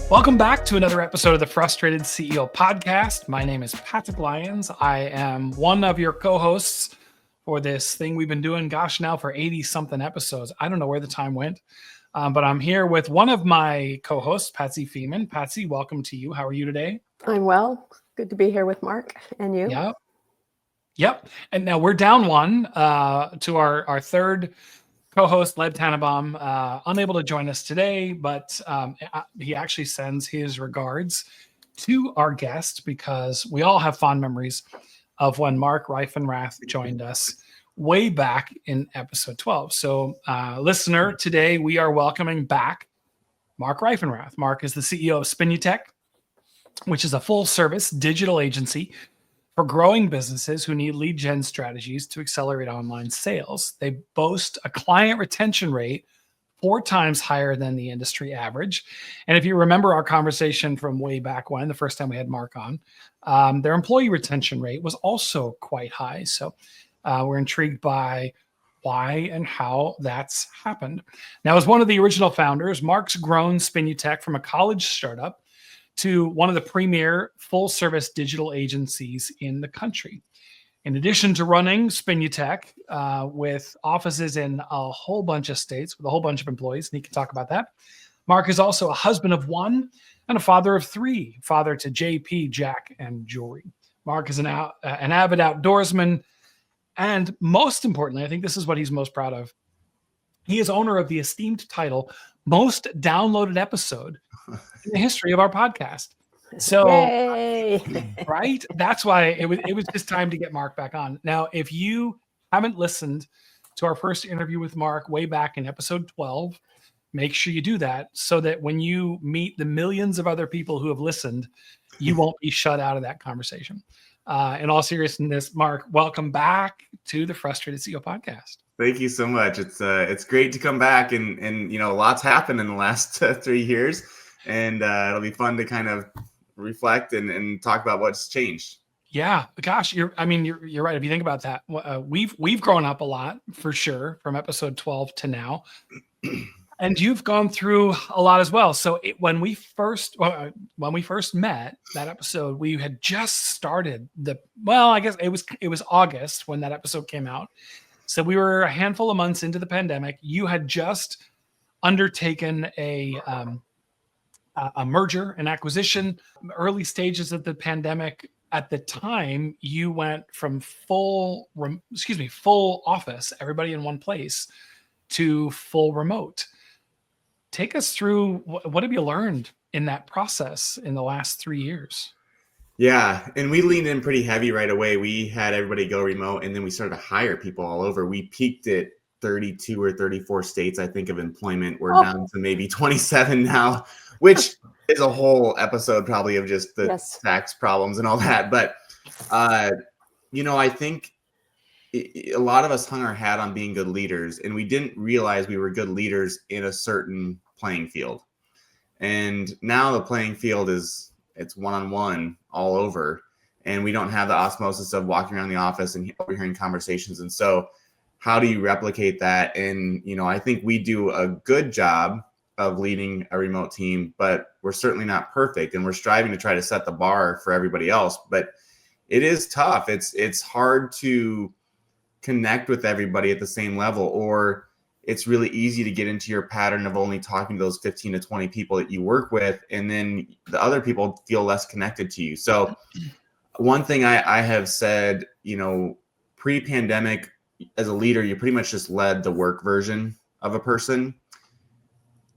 Welcome back to another episode of the Frustrated CEO podcast. My name is Patrick Lyons. I am one of your co-hosts for this thing we've been doing, now for 80-something episodes. I don't know where the time went, but I'm here with one of my co-hosts, Patsy Feeman. Patsy, welcome to you. How are you today? I'm well. Good to be here with Mark and you. Yep. And now we're down one to our third co-host, Led Tannenbaum, unable to join us today, but he actually sends his regards to our guest because we all have fond memories of when Mark Reifenrath joined us way back in episode 12. So listener, today we are welcoming back Mark Reifenrath. Mark is the CEO of Spinutech, which is a full-service digital agency for growing businesses who need lead gen strategies to accelerate online sales. They boast a client retention rate 4 times higher than the industry average. And if you remember our conversation from way back when, the first time we had Mark on, their employee retention rate was also quite high. So we're intrigued by why and how that's happened. Now, as one of the original founders, Mark's grown Spinutech from a college startup to one of the premier full-service digital agencies in the country. In addition to running Spinutech with offices in a whole bunch of states with a whole bunch of employees, and he can talk about that, Mark is also a husband of 1 and a father of 3, father to JP, Jack, and Jory. Mark is an avid outdoorsman, and most importantly, I think this is what he's most proud of, he is owner of the esteemed title, Most Downloaded Episode in the history of our podcast. So, right? That's why it was just time to get Mark back on. Now, if you haven't listened to our first interview with Mark way back in episode 12, make sure you do that so that when you meet the millions of other people who have listened, you won't be shut out of that conversation. In all seriousness, Mark, welcome back to the Frustrated CEO podcast. Thank you so much. It's great to come back, and you know, lots happened in the last 3 years, and it'll be fun to kind of reflect and talk about what's changed. Yeah, gosh, you're right. If you think about that, we've grown up a lot for sure from episode 12 to now, and you've gone through a lot as well. So when we first met that episode, we had just started I guess it was August when that episode came out. So we were a handful of months into the pandemic. You had just undertaken a merger and acquisition, early stages of the pandemic. At the time, you went from full office, everybody in one place, to full remote. Take us through what have you learned in that process in the last 3 years? Yeah, and we leaned in pretty heavy right away. We had everybody go remote, and then we started to hire people all over. We peaked at 32 or 34 states, I think, of employment. We're down to maybe 27 now, which is a whole episode probably of just the tax problems and all that. But, you know, I think a lot of us hung our hat on being good leaders, and we didn't realize we were good leaders in a certain playing field. And now the playing field it's one-on-one all over, and we don't have the osmosis of walking around the office and overhearing conversations. And so how do you replicate that? And, you know, I think we do a good job of leading a remote team, but we're certainly not perfect, and we're striving to try to set the bar for everybody else. But it is tough. It's hard to connect with everybody at the same level, or it's really easy to get into your pattern of only talking to those 15 to 20 people that you work with, and then the other people feel less connected to you. So one thing I have said, you know, pre-pandemic, as a leader, you pretty much just led the work version of a person.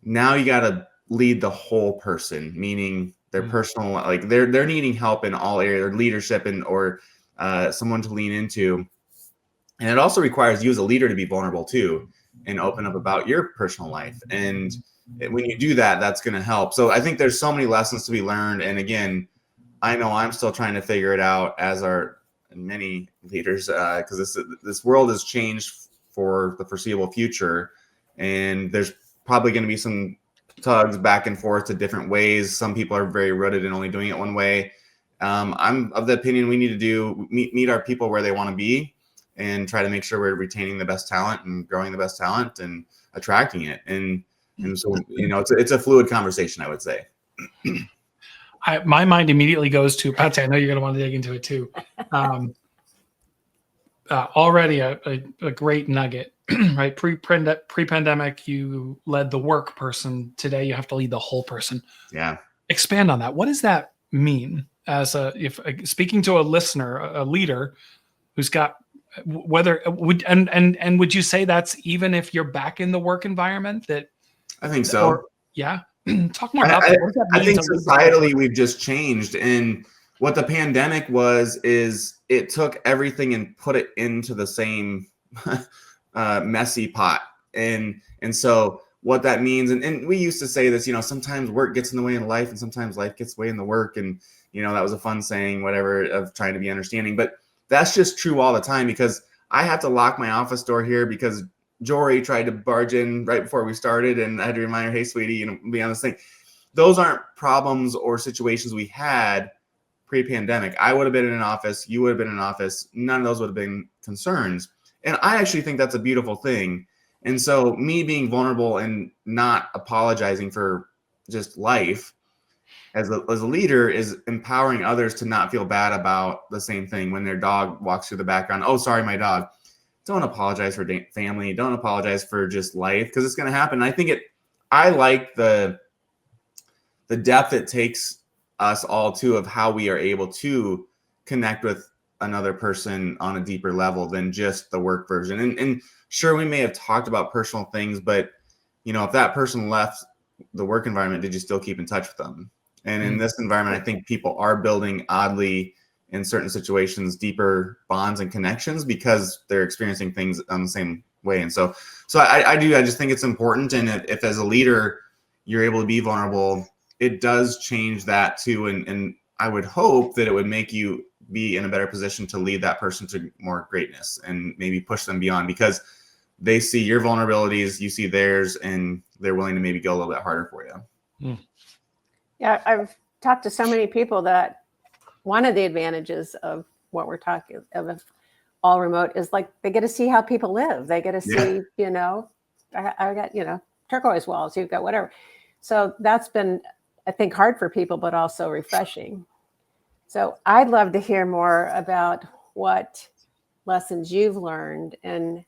Now you got to lead the whole person, meaning their personal, like they're needing help in all areas, or leadership or someone to lean into. And it also requires you as a leader to be vulnerable too, and open up about your personal life. And when you do that, that's going to help. So I think there's so many lessons to be learned. And again, I know I'm still trying to figure it out, as are many leaders, because this world has changed for the foreseeable future. And there's probably going to be some tugs back and forth to different ways. Some people are very rooted in only doing it one way. I'm of the opinion we need to meet our people where they want to be, and try to make sure we're retaining the best talent and growing the best talent and attracting it. And so, you know, it's a fluid conversation, I would say. My mind immediately goes to Patsy. I know you're going to want to dig into it too. Already a great nugget, right? Pre-pandemic, you led the work person. Today, you have to lead the whole person. Yeah. Expand on that. What does that mean? If speaking to a listener, a leader who's got would you say that's even if you're back in the work environment that? I think so. Yeah. Talk more about that. What does that mean? I think societally we've just changed, and what the pandemic is it took everything and put it into the same messy pot. And so what that means, and we used to say this, sometimes work gets in the way in life and sometimes life gets in the way in the work. And, that was a fun saying, whatever, of trying to be understanding. But that's just true all the time, because I have to lock my office door here because Jory tried to barge in right before we started, and I had to remind her, hey, sweetie, be on this thing. Those aren't problems or situations we had pre-pandemic. I would have been in an office. You would have been in an office. None of those would have been concerns. And I actually think that's a beautiful thing. And so me being vulnerable and not apologizing for just life as a leader is empowering others to not feel bad about the same thing when their dog walks through the background. Oh, sorry, my dog. Don't apologize for family. Don't apologize for just life, because it's going to happen. I think I like the depth it takes us all too of how we are able to connect with another person on a deeper level than just the work version. And sure, we may have talked about personal things, but if that person left the work environment, did you still keep in touch with them? And in this environment, I think people are building, oddly, in certain situations, deeper bonds and connections because they're experiencing things on the same way. And so I just think it's important. And if as a leader, you're able to be vulnerable, it does change that too. And I would hope that it would make you be in a better position to lead that person to more greatness and maybe push them beyond, because they see your vulnerabilities, you see theirs, and they're willing to maybe go a little bit harder for you. Yeah, I've talked to so many people that one of the advantages of what we're talking of all remote is like they get to see how people live. They get to see, I got, turquoise walls, you've got whatever. So that's been, I think, hard for people, but also refreshing. So I'd love to hear more about what lessons you've learned in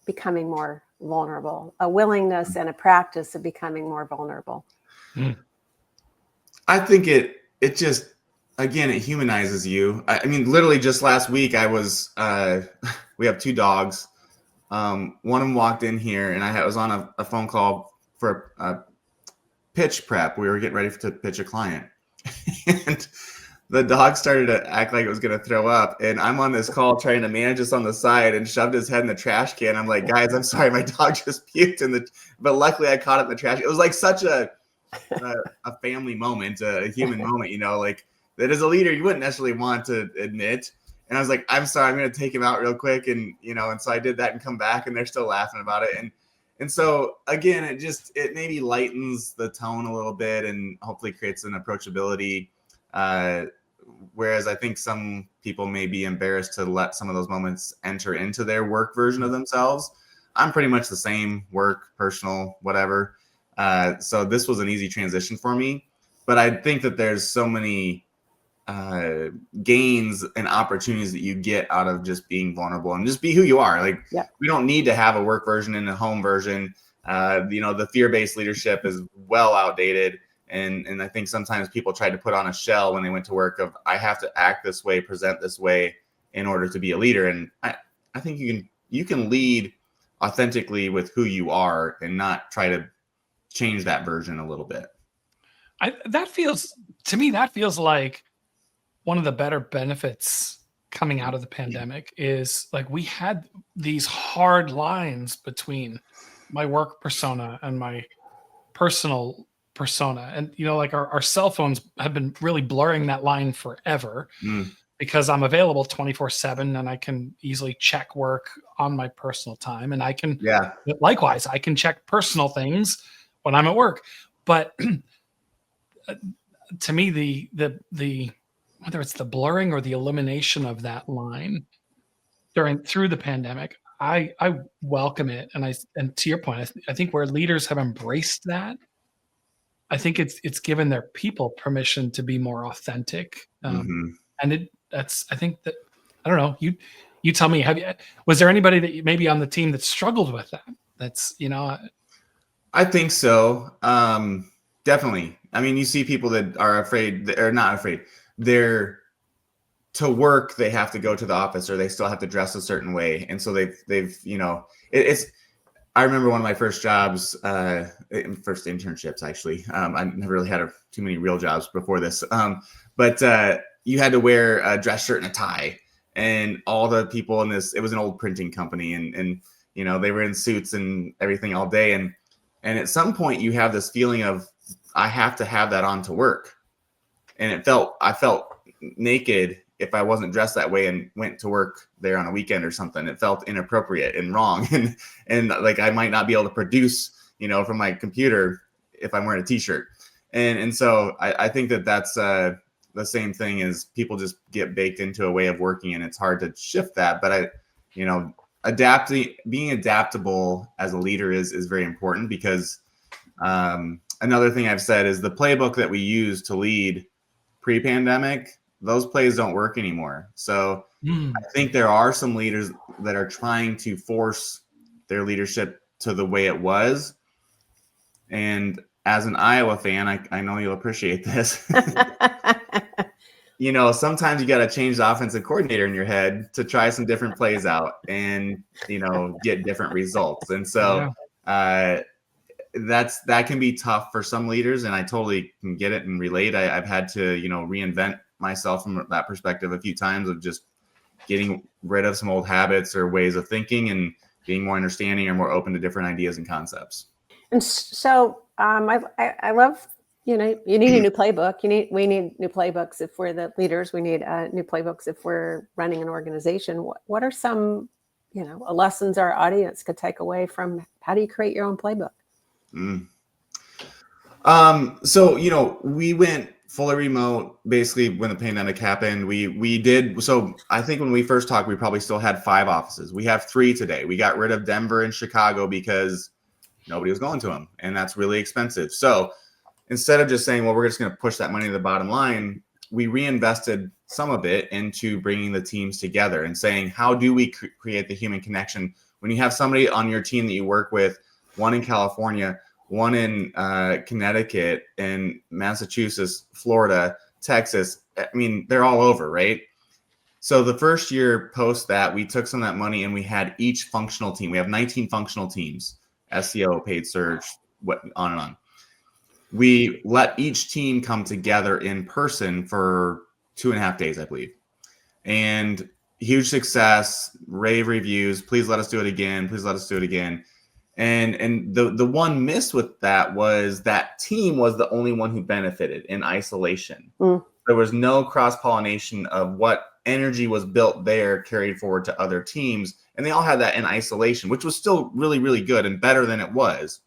becoming more vulnerable, a willingness and a practice of becoming more vulnerable. I think it just, again, it humanizes you. I mean, literally just last week I was, we have 2 dogs. One of them walked in here and I was on a phone call for a pitch prep. We were getting ready to pitch a client. And the dog started to act like it was going to throw up. And I'm on this call trying to manage this on the side and shoved his head in the trash can. I'm like, guys, I'm sorry, my dog just puked but luckily I caught it in the trash. It was like such a family moment, a human moment, like that as a leader, you wouldn't necessarily want to admit. And I was like, I'm sorry, I'm going to take him out real quick. And, and so I did that and come back and they're still laughing about it. And so again, it maybe lightens the tone a little bit and hopefully creates an approachability. Whereas I think some people may be embarrassed to let some of those moments enter into their work version of themselves. I'm pretty much the same, work, personal, whatever. So this was an easy transition for me, but I think that there's so many gains and opportunities that you get out of just being vulnerable and just be who you are. Like, we don't need to have a work version and a home version. The fear-based leadership is well outdated. And I think sometimes people try to put on a shell when they went to work of, I have to act this way, present this way in order to be a leader. And I think you can lead authentically with who you are and not try to change that version a little bit. That feels like one of the better benefits coming out of the pandemic is like we had these hard lines between my work persona and my personal persona. And, like our cell phones have been really blurring that line forever because I'm available 24/7 and I can easily check work on my personal time. And I can, likewise, I can check personal things when I'm at work. But to me, the whether it's the blurring or the elimination of that line through the pandemic, I welcome it. And to your point, I think where leaders have embraced that I think it's given their people permission to be more authentic. And I think that, I don't know, you tell me, was there anybody that maybe on the team that struggled with that? That's, I think so. Definitely. I mean, you see people that are afraid, or not afraid. They're to work. They have to go to the office, or they still have to dress a certain way, and so they've it's. I remember one of my first jobs, first internships actually. I never really had too many real jobs before this, but you had to wear a dress shirt and a tie, and all the people in this. It was an old printing company, and they were in suits and everything all day, and at some point you have this feeling of, I have to have that on to work. And I felt naked if I wasn't dressed that way and went to work there on a weekend or something. It felt inappropriate and wrong. And like, I might not be able to produce, from my computer if I'm wearing a t-shirt. And so I think that's the same thing as people just get baked into a way of working, and it's hard to shift that. But being adaptable as a leader is very important, because another thing I've said is the playbook that we use to lead pre-pandemic, those plays don't work anymore. So I think there are some leaders that are trying to force their leadership to the way it was. And as an Iowa fan, I know you'll appreciate this. Sometimes you got to change the offensive coordinator in your head to try some different plays out and, get different results. And so that can be tough for some leaders, and I totally can get it and relate. I've had to, reinvent myself from that perspective a few times, of just getting rid of some old habits or ways of thinking and being more understanding or more open to different ideas and concepts. And so I love, you need a new playbook. We need new playbooks if we're the leaders. We need new playbooks if we're running an organization. What are some, lessons our audience could take away from how do you create your own playbook? So, we went fully remote basically when the pandemic happened. We did. So I think when we first talked, we probably still had 5 offices. We have 3 today. We got rid of Denver and Chicago because nobody was going to them, and that's really expensive. So instead of just saying, well, we're just going to push that money to the bottom line, we reinvested some of it into bringing the teams together and saying, how do we create the human connection? When you have somebody on your team that you work with, one in California, one in Connecticut, and Massachusetts, Florida, Texas. I mean, they're all over, right? So the first year post that, we took some of that money and we had each functional team. We have 19 functional teams, SEO, paid search, on and on. We let each team come together in person for 2.5 days, I believe. And huge success, rave reviews. Please let us do it again. Please let us do it again. And the one miss with that was that team was the only one who benefited in isolation. There was no cross-pollination of what energy was built there carried forward to other teams. And they all had that in isolation, which was still really, really good and better than it was.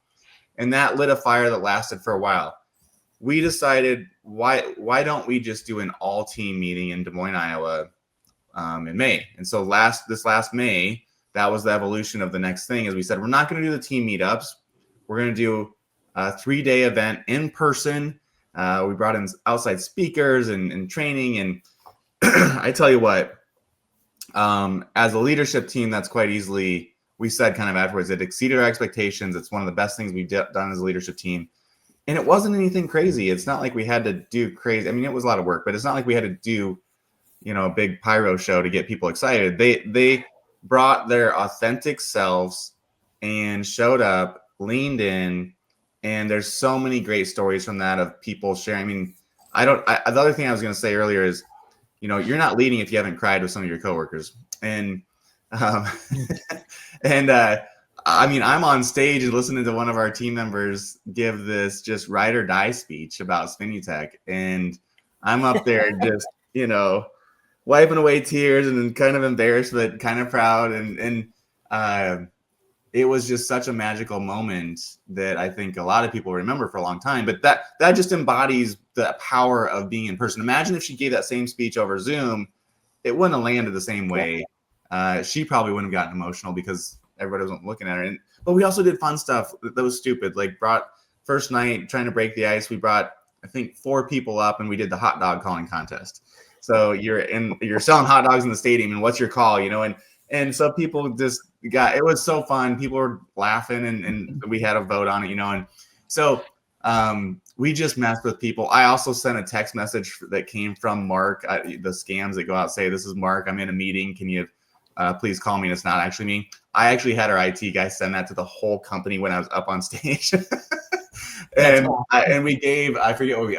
And that lit a fire that lasted for a while. We decided, why don't we just do an all-team meeting in Des Moines, Iowa in May? And so this last May, that was the evolution of the next thing, is we said, we're not going to do the team meetups. We're going to do a 3-day event in person. We brought in outside speakers and training. And I tell you what, as a leadership team, that's quite easily, we said kind of afterwards, it exceeded our expectations. It's one of the best things we've done as a leadership team. And it wasn't anything crazy. It's not like we had to do crazy. I mean, it was a lot of work, but it's not like we had to do, a big pyro show to get people excited. They brought their authentic selves and showed up, leaned in, and there's so many great stories from that of people sharing. I mean, the other thing I was going to say earlier is, you're not leading if you haven't cried with some of your coworkers. And, I mean, I'm on stage and listening to one of our team members give this just ride or die speech about Spinutech. And I'm up there just, wiping away tears and kind of embarrassed, but kind of proud. And it was just such a magical moment that I think a lot of people remember for a long time. But that just embodies the power of being in person. Imagine if she gave that same speech over Zoom, it wouldn't have landed the same way. She probably wouldn't have gotten emotional because everybody wasn't looking at her. But we also did fun stuff that was stupid, like brought first night trying to break the ice, we brought, I think, 4 people up and we did the hot dog calling contest. So you're selling hot dogs in the stadium and what's your call, and so people just it was so fun. People were laughing and we had a vote on it, and so we just messed with people. I also sent a text message that came from Mark, the scams that go out say, this is Mark, I'm in a meeting. Can you please call me? And it's not actually me. I actually had our IT guy send that to the whole company when I was up on stage. And we gave, I forget what we,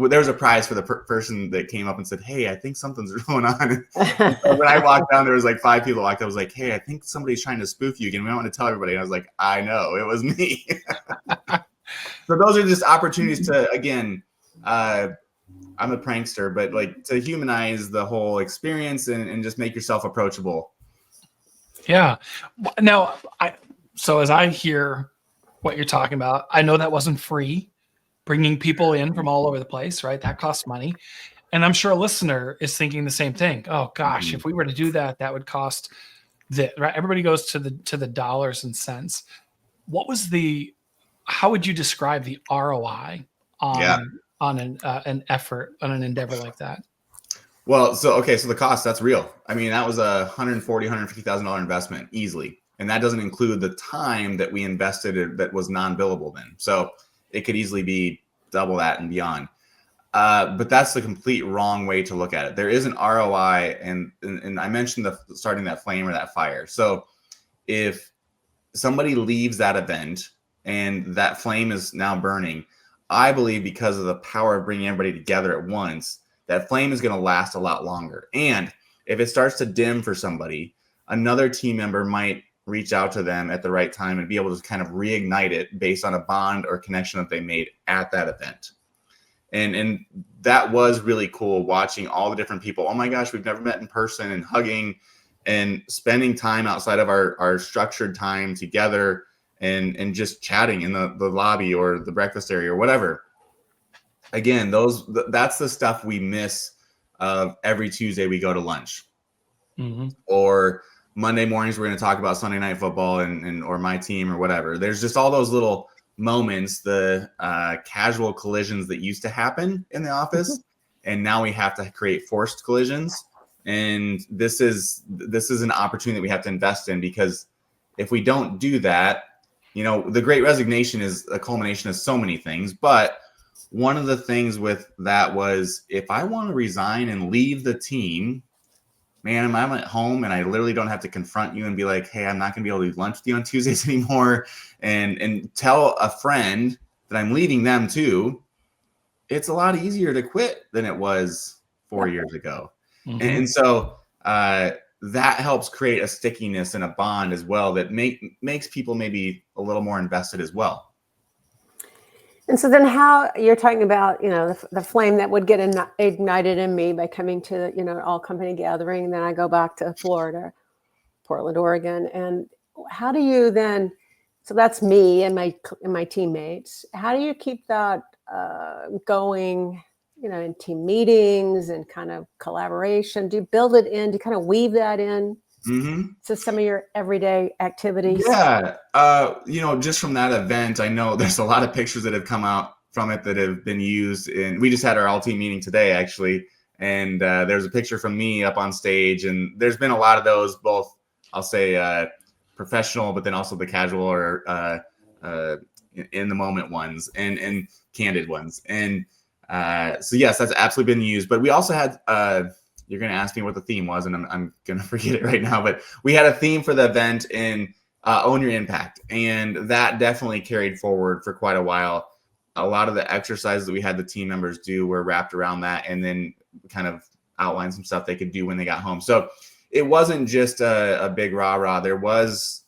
there was a prize for the person that came up and said, hey, I think something's going on. So when I walked down, there was like 5 people walked up. I was like, hey, I think somebody's trying to spoof you again. We don't want to tell everybody. And I was like, I know, it was me. So those are just opportunities to, again, I'm a prankster, but like to humanize the whole experience and just make yourself approachable. Yeah. Now, so as I hear what you're talking about, I know that wasn't free. Bringing people in from all over the place, right? That costs money. And I'm sure a listener is thinking the same thing. Oh gosh, if we were to do that, that would cost right? Everybody goes to the dollars and cents. How would you describe the ROI on an effort, on an endeavor like that? Well, so the cost, that's real. I mean, that was a $150,000 investment easily. And that doesn't include the time that we invested that was non-billable then. So it could easily be double that and beyond. But that's the complete wrong way to look at it. There is an ROI, and I mentioned starting that flame or that fire. So if somebody leaves that event and that flame is now burning, I believe because of the power of bringing everybody together at once, that flame is going to last a lot longer. And if it starts to dim for somebody, another team member might reach out to them at the right time and be able to kind of reignite it based on a bond or connection that they made at that event. And that was really cool, watching all the different people. Oh my gosh, we've never met in person, and hugging and spending time outside of our structured time together and just chatting in the lobby or the breakfast area or whatever. Again, that's the stuff we miss every Tuesday we go to lunch. Mm-hmm. Or Monday mornings, we're going to talk about Sunday night football or my team or whatever. There's just all those little moments, the casual collisions that used to happen in the office. And now we have to create forced collisions. And this is an opportunity that we have to invest in, because if we don't do that, the Great Resignation is a culmination of so many things. But one of the things with that was, if I want to resign and leave the team, man, I'm at home and I literally don't have to confront you and be like, hey, I'm not going to be able to do lunch with you on Tuesdays anymore, and tell a friend that I'm leaving them too. It's a lot easier to quit than it was 4 years ago. Mm-hmm. And so that helps create a stickiness and a bond as well that makes people maybe a little more invested as well. And so then how you're talking about, the flame that would get ignited in me by coming to, an all company gathering. And then I go back to Florida, Portland, Oregon. And how do you then, so that's me and my teammates. How do you keep that going, in team meetings and kind of collaboration? Do you build it in? Do you kind of weave that in? Mm-hmm. To some of your everyday activities? Yeah. Just from that event, I know there's a lot of pictures that have come out from it that have been used. And we just had our all team meeting today, actually. And there's a picture from me up on stage. And there's been a lot of those, both, I'll say, professional, but then also the casual or in the moment ones and candid ones. And so, yes, that's absolutely been used. But we also had you're going to ask me what the theme was, and I'm going to forget it right now. But we had a theme for the event in Own Your Impact. And that definitely carried forward for quite a while. A lot of the exercises that we had the team members do were wrapped around that, and then kind of outlined some stuff they could do when they got home. So it wasn't just a big rah-rah. There was,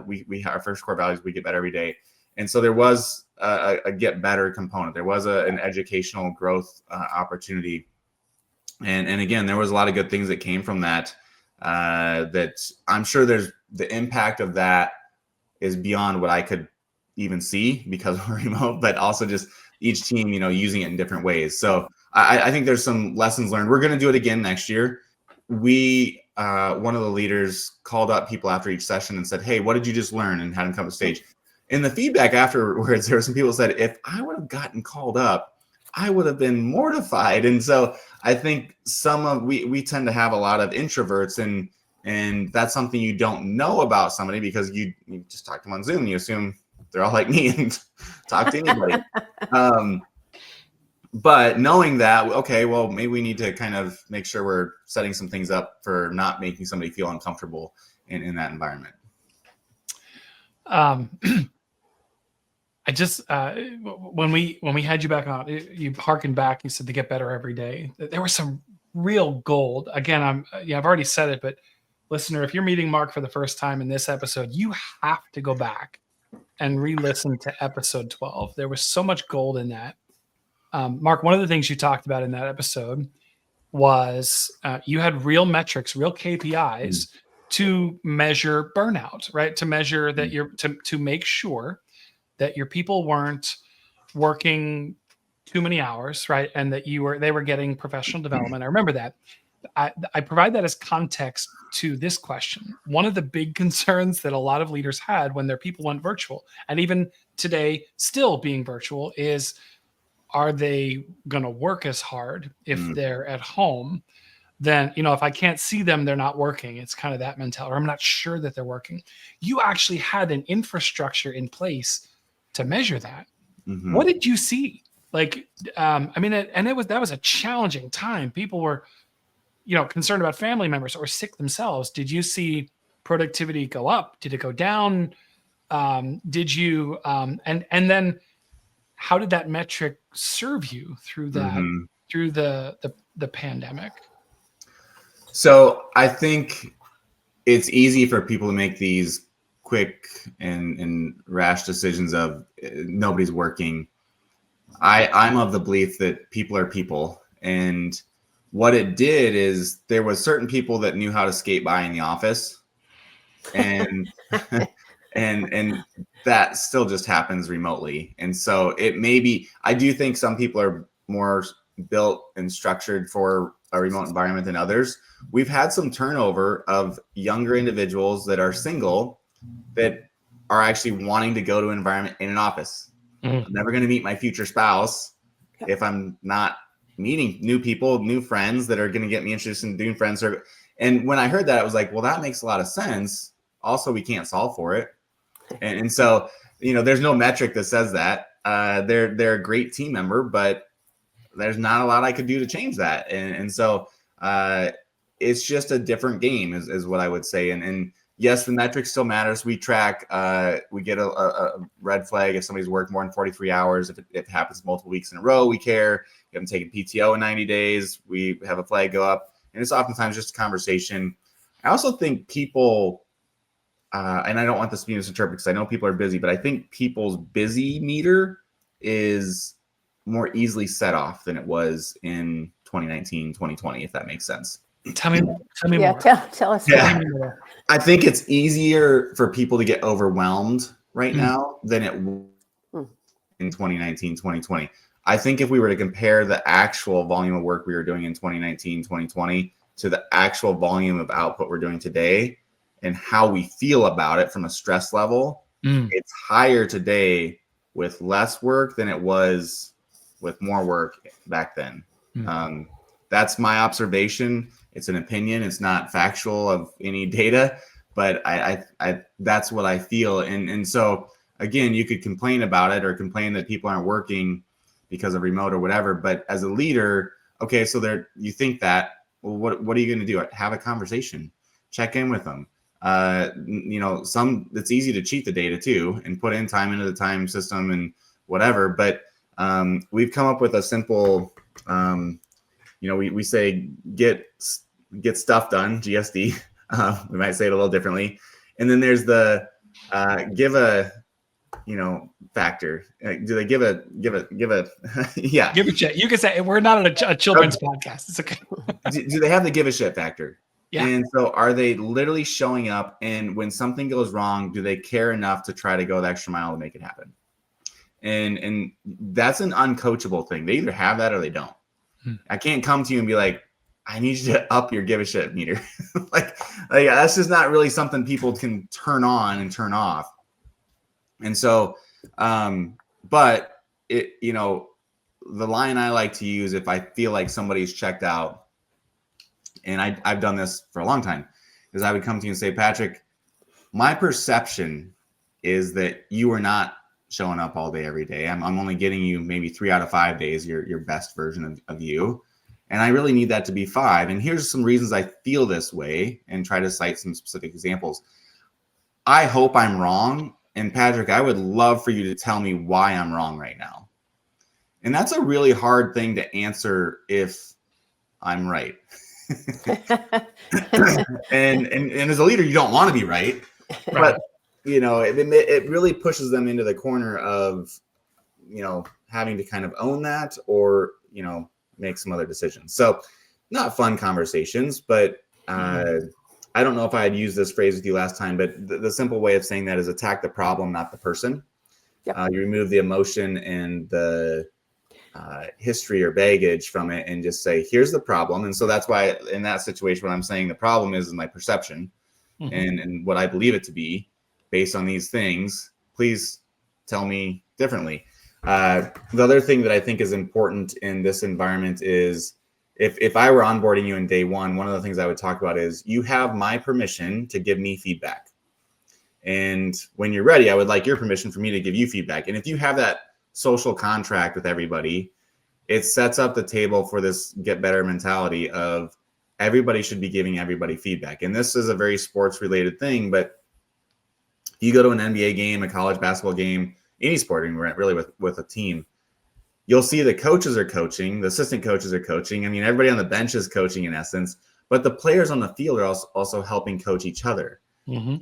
we our first core values, we get better every day. And so there was a get better component. There was an educational growth opportunity. And again, there was a lot of good things that came from that, that I'm sure there's the impact of that is beyond what I could even see because we're remote, but also just each team, using it in different ways. So I think there's some lessons learned. We're going to do it again next year. We, one of the leaders called up people after each session and said, hey, what did you just learn? And had them come to stage. And the feedback afterwards, there were some people said, if I would have gotten called up, I would have been mortified. And so I think we tend to have a lot of introverts, and that's something you don't know about somebody because you just talk to them on Zoom. You assume they're all like me and talk to anybody. But knowing that, okay, well, maybe we need to kind of make sure we're setting some things up for not making somebody feel uncomfortable in that environment. I just when we had you back on, you harkened back. You said to get better every day. There was some real gold. Again, I've already said it, but listener, if you're meeting Mark for the first time in this episode, you have to go back and re-listen to episode 12. There was so much gold in that. Mark, one of the things you talked about in that episode was you had real metrics, real KPIs to measure burnout, right? To measure that to make sure that your people weren't working too many hours, right? And that they were getting professional development. I remember that. I provide that as context to this question. One of the big concerns that a lot of leaders had when their people went virtual, and even today still being virtual, is, are they going to work as hard if they're at home? Then, if I can't see them, they're not working. It's kind of that mentality, or I'm not sure that they're working. You actually had an infrastructure in place to measure that. Mm-hmm. What did you see? That was a challenging time. People were, concerned about family members or sick themselves. Did you see productivity go up? Did it go down? Did you, and then how did that metric serve you through that, through the pandemic? So I think it's easy for people to make these quick and rash decisions of nobody's working. I'm of the belief that people are people, and what it did is there was certain people that knew how to skate by in the office, and and that still just happens remotely. And so I do think some people are more built and structured for a remote environment than others. We've had some turnover of younger individuals that are single that are actually wanting to go to an environment in an office. I'm never going to meet my future spouse if I'm not meeting new people, new friends that are going to get me interested in doing friends. And when I heard that, I was like, well, that makes a lot of sense. Also, we can't solve for it. And so, there's no metric that says that. They're a great team member, but there's not a lot I could do to change that. And so it's just a different game is what I would say. And yes, the metric still matters. We track, we get a red flag if somebody's worked more than 43 hours. If it happens multiple weeks in a row, we care. You haven't taken PTO in 90 days, we have a flag go up. And it's oftentimes just a conversation. I also think people, and I don't want this to be misinterpreted because I know people are busy, but I think people's busy meter is more easily set off than it was in 2019, 2020, if that makes sense. Tell me Yeah, more. tell us. Yeah. I think it's easier for people to get overwhelmed right now than it was in 2019, 2020. I think if we were to compare the actual volume of work we were doing in 2019, 2020 to the actual volume of output we're doing today and how we feel about it from a stress level, it's higher today with less work than it was with more work back then. That's my observation. It's an opinion. It's not factual of any data, but I that's what I feel. And so again, you could complain about it or complain that people aren't working because of remote or whatever. But as a leader, okay, so you think that, well, what are you going to do? Have a conversation, check in with them. It's easy to cheat the data too and put in time into the time system and whatever. But we've come up with a simple, we say get stuff done, GSD. We might say it a little differently. And then there's the give a factor. Do they give a yeah? Give a shit. You can say we're not a children's podcast. It's okay. Do they have the give a shit factor? Yeah. And so are they literally showing up, and when something goes wrong, do they care enough to try to go the extra mile to make it happen? And that's an uncoachable thing. They either have that or they don't. I can't come to you and be like, I need you to up your give a shit meter. like that's just not really something people can turn on and turn off. And so, but it, you know, the line I like to use if I feel like somebody's checked out, and I've done this for a long time, is I would come to you and say, Patrick, my perception is that you are not showing up all day, every day. I'm only getting you maybe 3 out of 5 days, your best version of you. And I really need that to be 5. And here's some reasons I feel this way, and try to cite some specific examples. I hope I'm wrong. And Patrick, I would love for you to tell me why I'm wrong right now. And that's a really hard thing to answer if I'm right. and as a leader, you don't want to be right. But, you know, it really pushes them into the corner of, you know, having to kind of own that, or, you know, make some other decisions. So not fun conversations, but I don't know if I had used this phrase with you last time, but the simple way of saying that is attack the problem, not the person. Yep. You remove the emotion and the history or baggage from it, and just say, here's the problem. And so that's why in that situation, what I'm saying the problem is my perception and what I believe it to be based on these things. Please tell me differently. The other thing that I think is important in this environment is, if I were onboarding you in day one of the things I would talk about is, you have my permission to give me feedback. And when you're ready, I would like your permission for me to give you feedback. And if you have that social contract with everybody, it sets up the table for this get better mentality of everybody should be giving everybody feedback. And this is a very sports related thing, but you go to an NBA game, a college basketball game, any sporting really with a team, you'll see the coaches are coaching, the assistant coaches are coaching. I mean, everybody on the bench is coaching in essence, but the players on the field are also helping coach each other.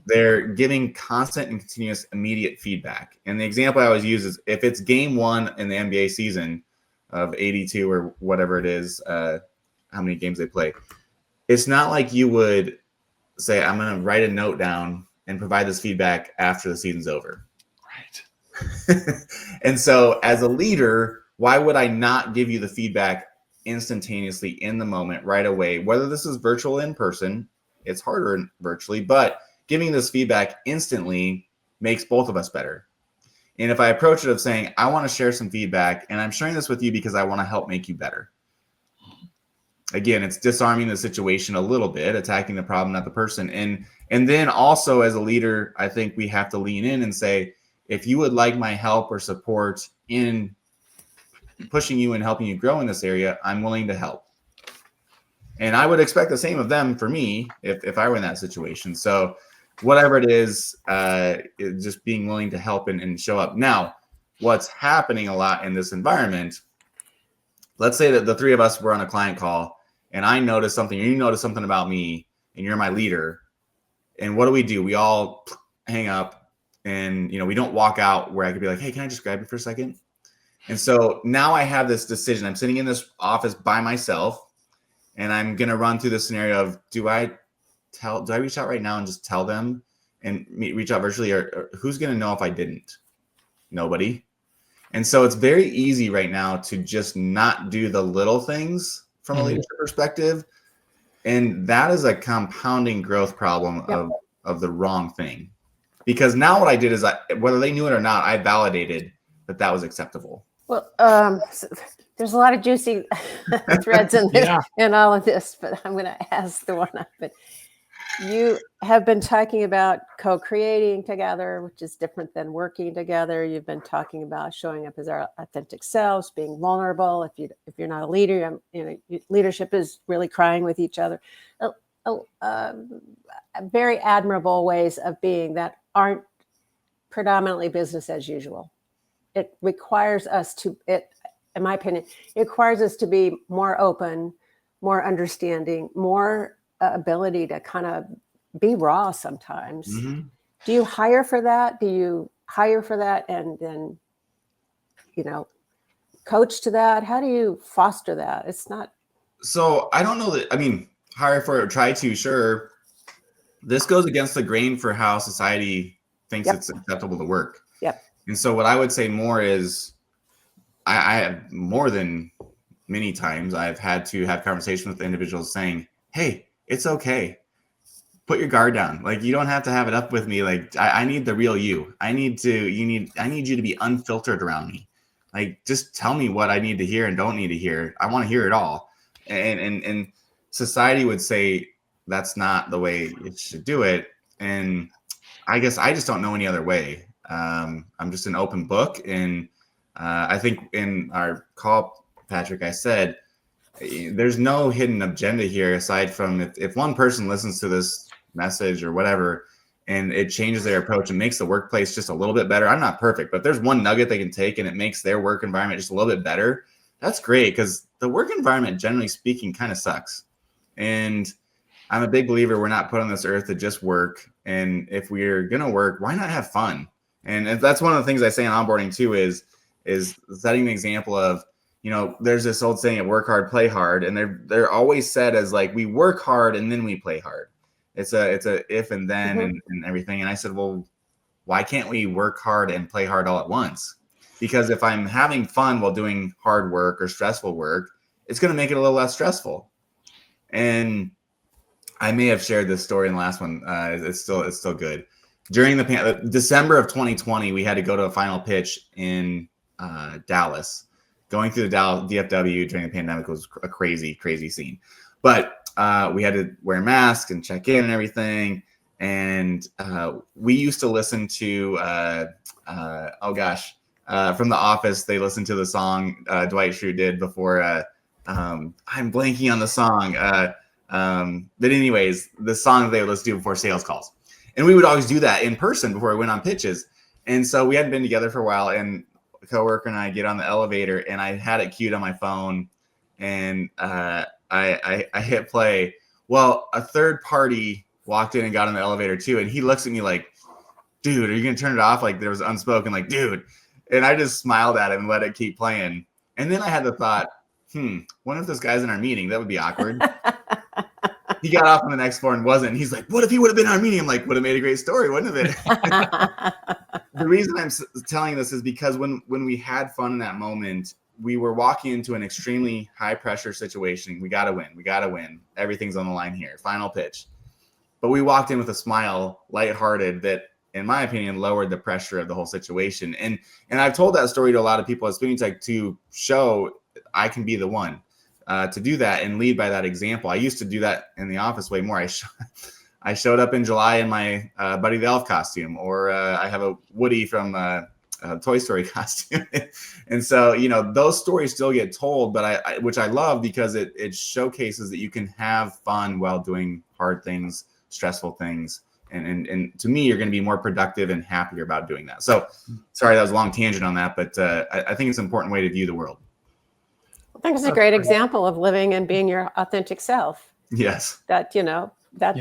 They're giving constant and continuous immediate feedback. And the example I always use is, if it's game 1 in the NBA season of 82 or whatever it is, how many games they play, it's not like you would say, I'm going to write a note down and provide this feedback after the season's over. Right. And so as a leader, why would I not give you the feedback instantaneously in the moment right away? Whether this is virtual or in person, it's harder virtually, but giving this feedback instantly makes both of us better. And if I approach it of saying, I want to share some feedback, and I'm sharing this with you because I want to help make you better. Again, it's disarming the situation a little bit, attacking the problem, not the person. And then also as a leader, I think we have to lean in and say, if you would like my help or support in pushing you and helping you grow in this area, I'm willing to help. And I would expect the same of them for me if I were in that situation. So whatever it is, just being willing to help and show up. Now, what's happening a lot in this environment, let's say that the 3 of us were on a client call and I noticed something, or you noticed something about me, and you're my leader. And what do? We all hang up, and we don't walk out where I could be like, hey, can I just grab you for a second? And so now I have this decision. I'm sitting in this office by myself, and I'm going to run through the scenario of, do I reach out right now and just tell them and reach out virtually, or who's going to know if I didn't? Nobody. And so it's very easy right now to just not do the little things from a leadership perspective. And that is a compounding growth problem of the wrong thing. Because now what I did is, whether they knew it or not, I validated that was acceptable. Well, there's a lot of juicy threads in all of this, but I'm going to ask the one up. But you have been talking about co-creating together, which is different than working together. You've been talking about showing up as our authentic selves, being vulnerable. If you're not a leader, leadership is really crying with each other. Very admirable ways of being that aren't predominantly business as usual. It requires us to, in my opinion, it requires us to be more open, more understanding, more ability to kind of be raw sometimes. Mm-hmm. Do you hire for that? And then, coach to that? How do you foster that? It's not. So I don't know that, hire for it or try to, sure. This goes against the grain for how society thinks it's acceptable to work. Yep. And so what I would say more is, I have more than many times I've had to have conversations with individuals saying, hey, it's okay. put your guard down. Like, you don't have to have it up with me. Like, I need the real you. I need you to be unfiltered around me. Like, just tell me what I need to hear and don't need to hear. I want to hear it all. And society would say that's not the way you should do it. And I guess I just don't know any other way. I'm just an open book. And I think in our call, Patrick, I said, there's no hidden agenda here aside from if one person listens to this message or whatever, and it changes their approach and makes the workplace just a little bit better. I'm not perfect, but there's one nugget they can take and it makes their work environment just a little bit better. That's great, because the work environment, generally speaking, kind of sucks. And I'm a big believer we're not put on this earth to just work. And if we're going to work, why not have fun? And that's one of the things I say in onboarding too, is setting an example of, there's this old saying, work hard, play hard. And they're always said as like, we work hard and then we play hard. It's a if and then and everything. And I said, well, why can't we work hard and play hard all at once? Because if I'm having fun while doing hard work or stressful work, it's going to make it a little less stressful. And I may have shared this story in the last one. It's still good. During the December of 2020, we had to go to a final pitch in Dallas. Going through the Dallas DFW during the pandemic was a crazy, crazy scene. But we had to wear masks and check in and everything. And we used to listen to, from The Office, they listened to the song Dwight Schrute did before. I'm blanking on the song. But anyways, the song that they would listen to before sales calls. And we would always do that in person before we went on pitches. And so we hadn't been together for a while. And a coworker and I get on the elevator, and I had it queued on my phone. And I hit play. Well, a third party walked in and got on the elevator too. And he looks at me like, dude, are you going to turn it off? Like, there was unspoken, like, dude. And I just smiled at him and let it keep playing. And then I had the thought, what if this guy's in our meeting? That would be awkward. He got off on the next floor and wasn't. He's like, what if he would have been in our meeting? I'm like, would have made a great story, wouldn't it? The reason I'm telling this is because when we had fun in that moment, we were walking into an extremely high pressure situation. We got to win. Everything's on the line here. Final pitch. But we walked in with a smile, lighthearted, that, in my opinion, lowered the pressure of the whole situation. And I've told that story to a lot of people at Spinutech to show I can be the one to do that and lead by that example. I used to do that in the office way more. I showed up in July in my Buddy the Elf costume, or I have a Woody from Toy Story costume. And so, those stories still get told, but which I love, because it showcases that you can have fun while doing hard things, stressful things. And to me, you're going to be more productive and happier about doing that. So sorry, that was a long tangent on that, but I think it's an important way to view the world. I think it's a great example of living and being your authentic self. Yes. That,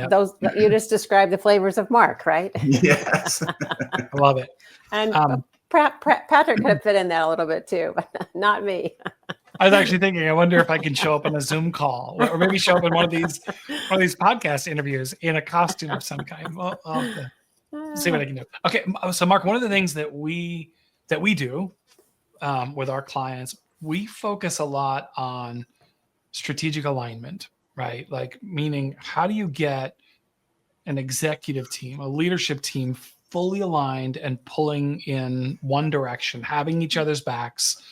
those, you just described the flavors of Mark, right? Yes. I love it. And Patrick could have fit in that a little bit too, but not me. I was actually thinking, I wonder if I can show up in a Zoom call, or maybe show up in one of these podcast interviews in a costume of some kind. Well, I'll have to see what I can do. Okay, so Mark, one of the things that we do with our clients, we focus a lot on strategic alignment, right? Like, meaning, how do you get an executive team, a leadership team, fully aligned and pulling in one direction, having each other's backs?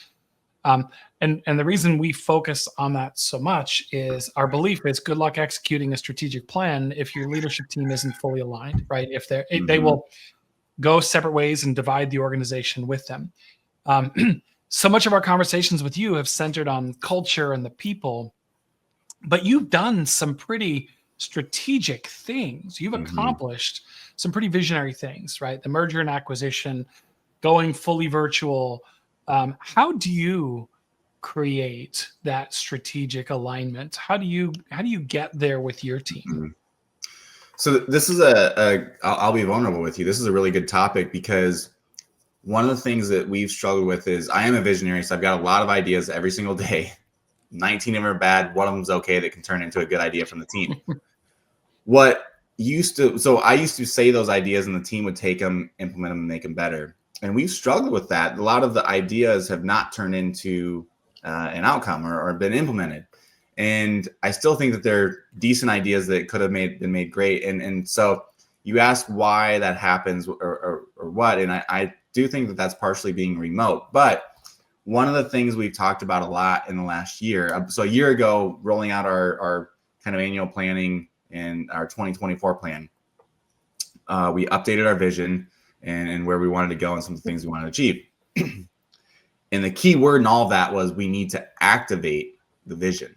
And the reason we focus on that so much is our belief is good luck executing a strategic plan if your leadership team isn't fully aligned, right? If they will go separate ways and divide the organization with them. So much of our conversations with you have centered on culture and the people, but you've done some pretty strategic things. You've accomplished some pretty visionary things, right? The merger and acquisition, going fully virtual. How do you create that strategic alignment? How do you get there with your team? So this is I'll be vulnerable with you. This is a really good topic, because one of the things that we've struggled with is, I am a visionary, so I've got a lot of ideas every single day. 19 of them are bad. One of them is okay that can turn into a good idea from the team. I used to say those ideas and the team would take them, implement them, and make them better. And we've struggled with that. A lot of the ideas have not turned into an outcome or been implemented. And I still think that they're decent ideas that could have been made great. And so you ask why that happens or what, and I do think that that's partially being remote. But one of the things we've talked about a lot in the last year, so a year ago, rolling out our kind of annual planning and our 2024 plan, we updated our vision and where we wanted to go and some of the things we wanted to achieve. And the key word in all of that was we need to activate the vision.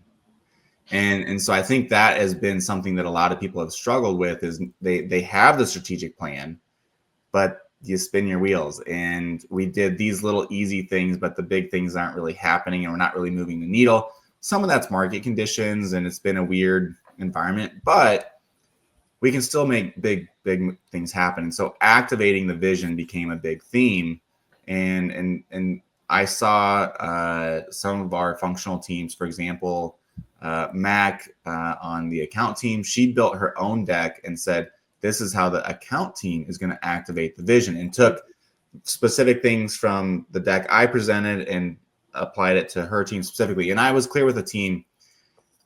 And so I think that has been something that a lot of people have struggled with is they have the strategic plan, but you spin your wheels. And we did these little easy things, but the big things aren't really happening and we're not really moving the needle. Some of that's market conditions and it's been a weird environment, but we can still make big things happen. And so activating the vision became a big theme. And I saw some of our functional teams, for example, Mac on the account team, she built her own deck and said, this is how the account team is going to activate the vision, and took specific things from the deck I presented and applied it to her team specifically. And I was clear with the team,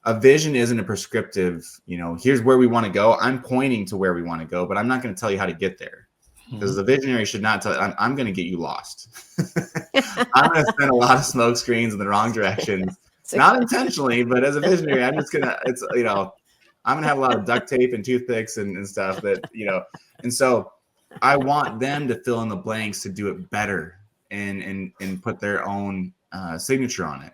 a vision isn't a prescriptive, here's where we want to go. I'm pointing to where we want to go, but I'm not going to tell you how to get there. Because the visionary should not tell, I'm going to get you lost. I'm going to send a lot of smoke screens in the wrong directions. Not intentionally, but as a visionary, I'm just going to, I'm going to have a lot of duct tape and toothpicks and stuff that, and so I want them to fill in the blanks to do it better and put their own signature on it.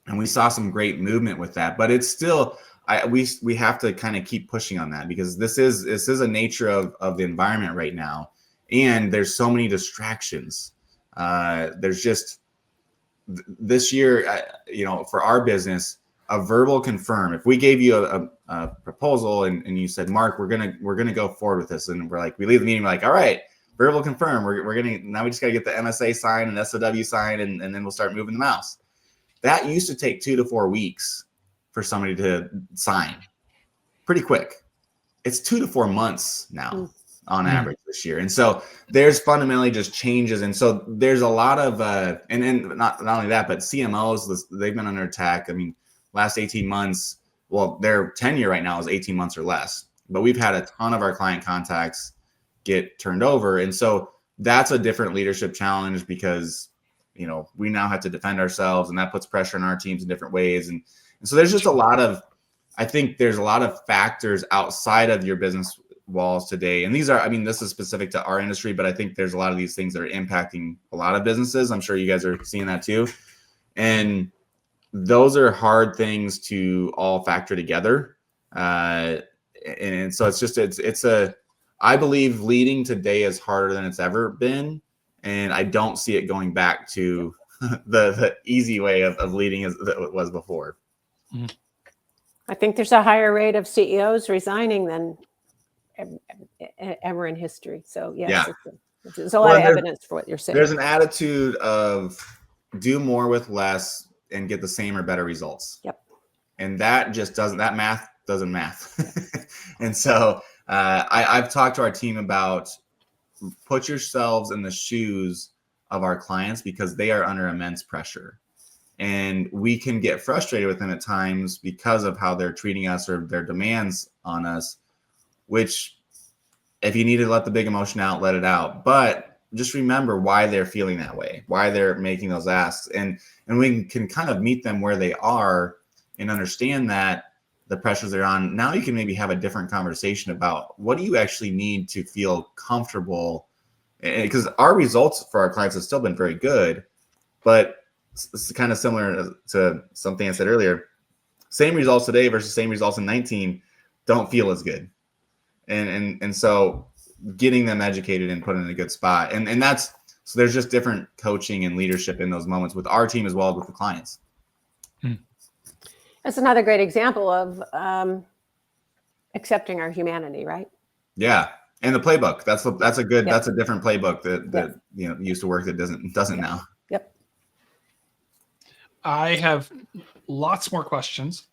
And we saw some great movement with that, but it's still, we have to kind of keep pushing on that because this is a nature of the environment right now. And there's so many distractions. There's just this year, for our business, a verbal confirm. If we gave you a proposal and you said, Mark, we're gonna go forward with this, and we leave the meeting, we're like, all right, verbal confirm. Now we just gotta get the MSA signed and SOW signed, and then we'll start moving the mouse. That used to take 2 to 4 weeks for somebody to sign. Pretty quick. It's 2 to 4 months now on average this year. And so there's fundamentally just changes. And so there's a lot of, and not only that, but CMOs, they've been under attack. I mean, last 18 months, well, their tenure right now is 18 months or less, but we've had a ton of our client contacts get turned over. And so that's a different leadership challenge because, we now have to defend ourselves, and that puts pressure on our teams in different ways. And so there's just I think there's a lot of factors outside of your business walls today. And this is specific to our industry, but I think there's a lot of these things that are impacting a lot of businesses. I'm sure you guys are seeing that too. And those are hard things to all factor together. And so I believe leading today is harder than it's ever been. And I don't see it going back to the easy way of leading as it was before. I think there's a higher rate of CEOs resigning than ever in history. So yes, there's a lot of evidence for what you're saying. There's an attitude of do more with less and get the same or better results. Yep. And that math doesn't math. And so I've talked to our team about put yourselves in the shoes of our clients because they are under immense pressure. And we can get frustrated with them at times because of how they're treating us or their demands on us, which if you need to let the big emotion out, let it out. But just remember why they're feeling that way, why they're making those asks. And we can kind of meet them where they are and understand that the pressures they're on. Now you can maybe have a different conversation about what do you actually need to feel comfortable, because our results for our clients have still been very good, but it's kind of similar to something I said earlier. Same results today versus same results in 19 don't feel as good. And so getting them educated and put in a good spot. And that's, so there's just different coaching and leadership in those moments with our team as well as with the clients. That's another great example of accepting our humanity, right? Yeah. And the playbook, that's a different playbook that used to work that doesn't now. Yep. I have lots more questions,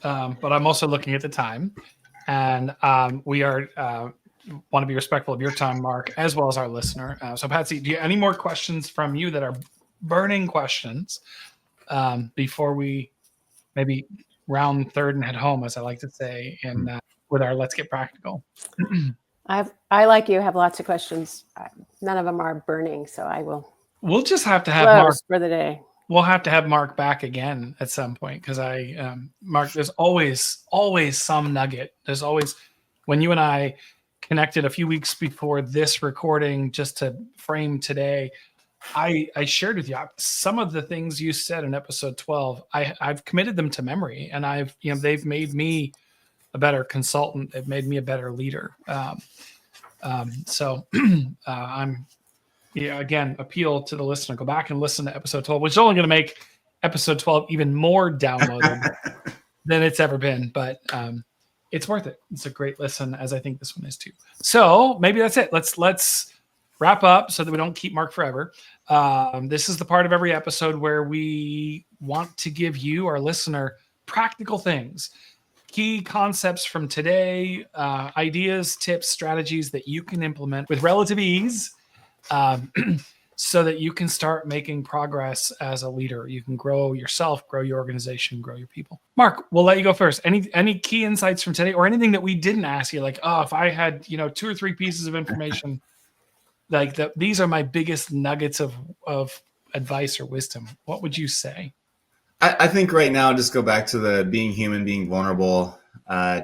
but I'm also looking at the time, and we are want to be respectful of your time, Mark, as well as our listener. So Patsy, do you have any more questions from you that are burning questions before we maybe round third and head home, as I like to say, and with our Let's Get Practical. I like you have lots of questions. None of them are burning, so I will. We'll just have to have close Mark for the day. We'll have to have Mark back again at some point, because Mark, there's always some nugget. There's always, when you and I connected a few weeks before this recording, just to frame today, I shared with you some of the things you said in episode 12. I've committed them to memory, and they've made me a better consultant. They've made me a better leader. So I'm. Yeah, again, appeal to the listener. Go back and listen to episode 12, which is only going to make episode 12 even more downloaded than it's ever been. But it's worth it. It's a great listen, as I think this one is too. So maybe that's it. Let's wrap up so that we don't keep Mark forever. This is the part of every episode where we want to give you, our listener, practical things, key concepts from today, ideas, tips, strategies that you can implement with relative ease. So that you can start making progress as a leader. You can grow yourself, grow your organization, grow your people. Mark, we'll let you go first. Any key insights from today, or anything that we didn't ask you? Like, if I had 2 or 3 pieces of information, like that, these are my biggest nuggets of advice or wisdom. What would you say? I think right now, just go back to the being human, being vulnerable,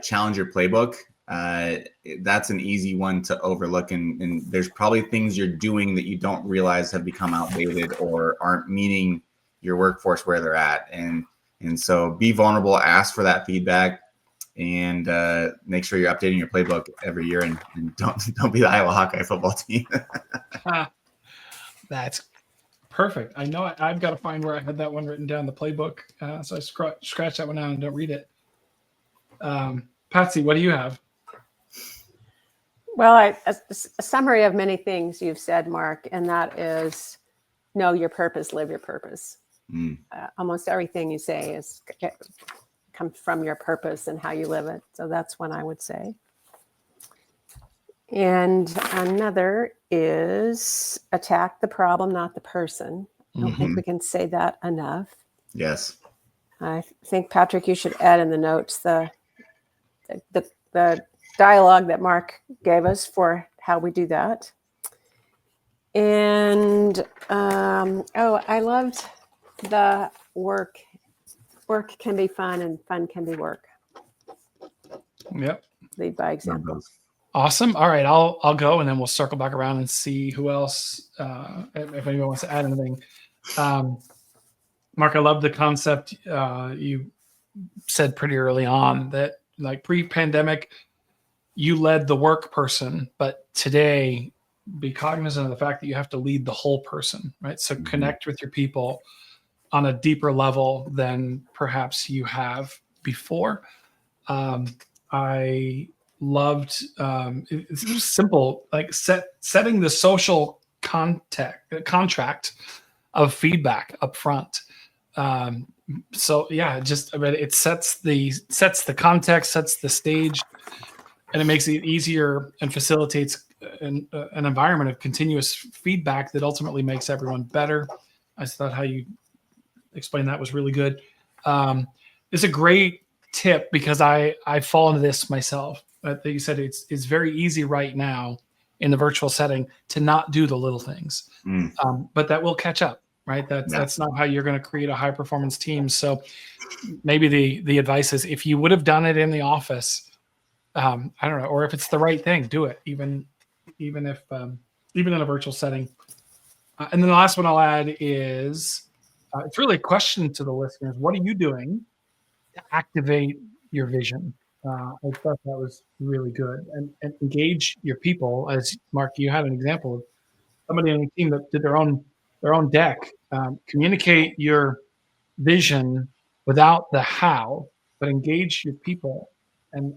challenge your playbook. That's an easy one to overlook, and there's probably things you're doing that you don't realize have become outdated or aren't meeting your workforce where they're at. And so be vulnerable, ask for that feedback, and make sure you're updating your playbook every year, and don't be the Iowa Hawkeye football team. That's perfect. I know I've got to find where I had that one written down, the playbook. So I scratch that one out and don't read it. Patsy, what do you have? Well, a summary of many things you've said, Mark, and that is know your purpose, live your purpose. Almost everything you say comes from your purpose and how you live it. So that's one I would say. And another is attack the problem, not the person. I don't think we can say that enough. Yes. I think, Patrick, you should add in the notes the dialogue that Mark gave us for how we do that. And I loved the work can be fun and fun can be work. Yep. Lead by example. Awesome. All right, I'll go, and then we'll circle back around and see who else, if anyone wants to add anything. Mark, I love the concept you said pretty early on that, like, pre-pandemic, you led the work person, but today, be cognizant of the fact that you have to lead the whole person, right? So connect with your people on a deeper level than perhaps you have before. I loved it's simple, like setting the social contract of feedback up front. So yeah, it sets the context, sets the stage, and it makes it easier and facilitates an environment of continuous feedback that ultimately makes everyone better. I thought how you explained that was really good. It's a great tip because I fall into this myself. That you said it's very easy right now in the virtual setting to not do the little things, but that will catch up, right? That's not how you're going to create a high performance team. So maybe the advice is, if you would have done it in the office, I don't know, or if it's the right thing, do it, even if even in a virtual setting. And then the last one I'll add is it's really a question to the listeners. What are you doing to activate your vision? I thought that was really good, and engage your people. As Mark, you had an example of somebody on the team that did their own deck. Communicate your vision without the how, but engage your people and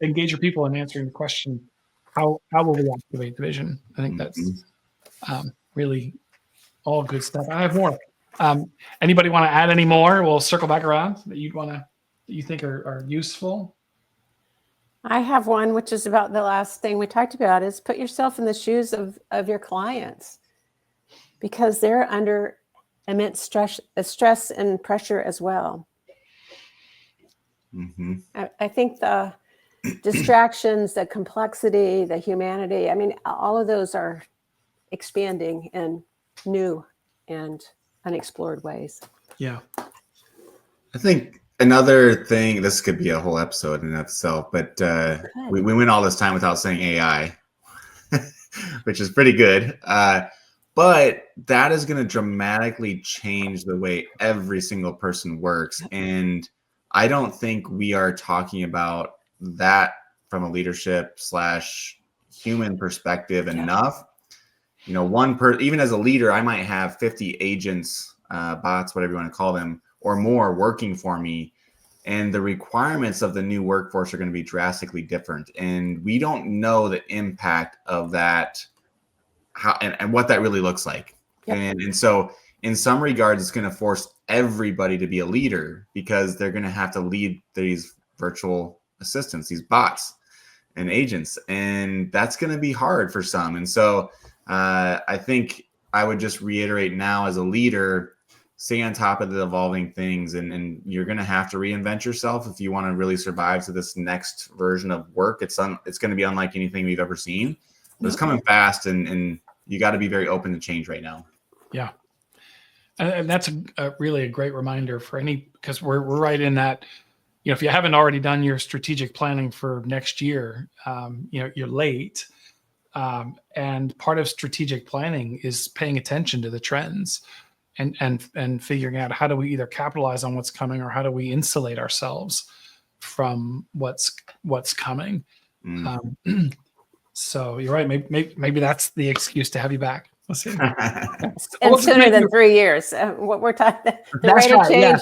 engage your people in answering the question, how will we activate the vision? I think that's really all good stuff. I have more. Anybody want to add any more? We'll circle back around that you think are useful. I have one, which is about the last thing we talked about, is put yourself in the shoes of your clients, because they're under immense stress and pressure as well. Mm-hmm. I think the distractions, the complexity, the humanity, I mean, all of those are expanding in new and unexplored ways. Yeah. I think another thing, this could be a whole episode in itself, but we went all this time without saying AI, which is pretty good. But that is going to dramatically change the way every single person works. And I don't think we are talking about that from a leadership / human perspective enough. You know, even as a leader, I might have 50 agents, bots, whatever you want to call them, or more working for me. And the requirements of the new workforce are going to be drastically different. And we don't know the impact of that, how and what that really looks like. Yep. And so in some regards, it's going to force everybody to be a leader, because they're going to have to lead these virtual assistants, these bots and agents. And that's going to be hard for some. And so I think I would just reiterate now, as a leader, stay on top of the evolving things, and you're going to have to reinvent yourself if you want to really survive to this next version of work. It's going to be unlike anything we've ever seen, but it's coming fast, and you got to be very open to change right now. Yeah. And that's really a great reminder for because we're right in that, you know, if you haven't already done your strategic planning for next year, you know, you're late. And part of strategic planning is paying attention to the trends and figuring out how do we either capitalize on what's coming, or how do we insulate ourselves from what's coming. So you're right. Maybe that's the excuse to have you back. Let's see. And sooner than 3 years. What we're talking, the rate of change,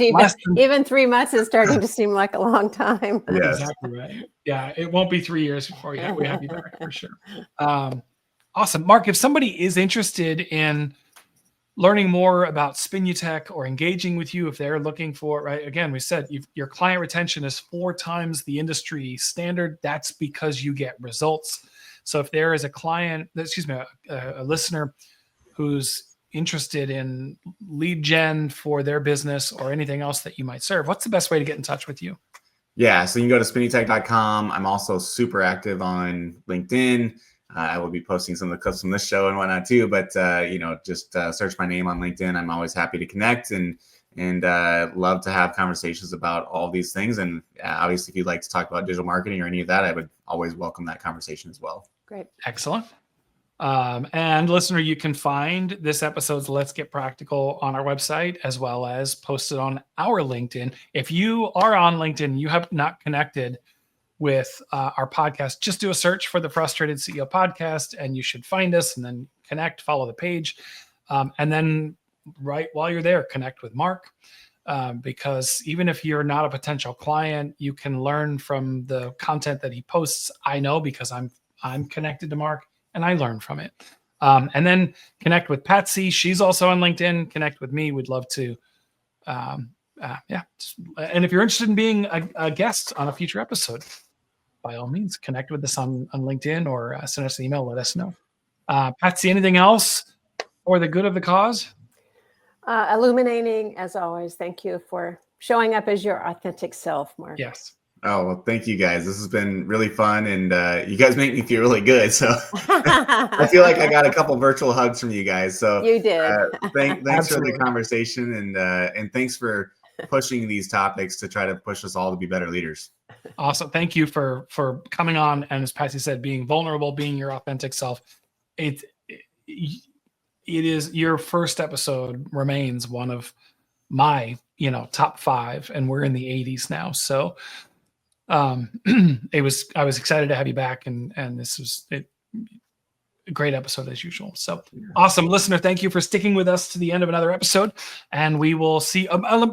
even 3 months is starting to seem like a long time. Yes. Exactly right. Yeah, it won't be 3 years before we have you back for sure. Awesome. Mark, if somebody is interested in learning more about Spinutech or engaging with you, if they're looking for, right, again, we said your client retention is 4 times the industry standard. That's because you get results. So if there is a listener who's interested in lead gen for their business or anything else that you might serve, what's the best way to get in touch with you? Yeah, so you can go to spinutech.com. I'm also super active on LinkedIn. I will be posting some of the clips from this show and whatnot too, but just search my name on LinkedIn. I'm always happy to connect and love to have conversations about all these things. And obviously, if you'd like to talk about digital marketing or any of that, I would always welcome that conversation as well. Great. Excellent. And listener, you can find this episode's Let's Get Practical on our website, as well as posted on our LinkedIn. If you are on LinkedIn, you have not connected with our podcast, just do a search for the Frustrated CEO podcast, and you should find us, and then connect, follow the page. And then right while you're there, connect with Mark, because even if you're not a potential client, you can learn from the content that he posts. I know, because I'm connected to Mark, and I learn from it. And then connect with Patsy. She's also on LinkedIn. Connect with me. We'd love to. And if you're interested in being a guest on a future episode, by all means, connect with us on LinkedIn, or send us an email. Let us know. Patsy, anything else for the good of the cause? Illuminating, as always. Thank you for showing up as your authentic self, Mark. Yes. Oh, well, thank you guys. This has been really fun, and you guys make me feel really good. So I feel like I got a couple virtual hugs from you guys. So you did. Thanks for the conversation, and thanks for pushing these topics to try to push us all to be better leaders. Awesome. Thank you for coming on, and as Patsy said, being vulnerable, being your authentic self. It is, your first episode remains one of my top 5, and we're in the 80s now. So I was excited to have you back, and this was a great episode as usual. So awesome. Listener, thank you for sticking with us to the end of another episode, and we will see.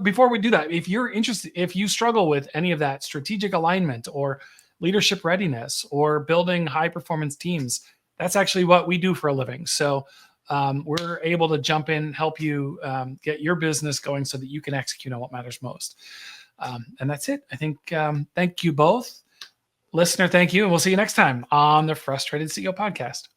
Before we do that, if you're interested, if you struggle with any of that strategic alignment or leadership readiness or building high performance teams, that's actually what we do for a living. So we're able to jump in, help you get your business going so that you can execute on what matters most. And that's it. I think, thank you both. Listener, thank you. And we'll see you next time on the Frustrated CEO podcast.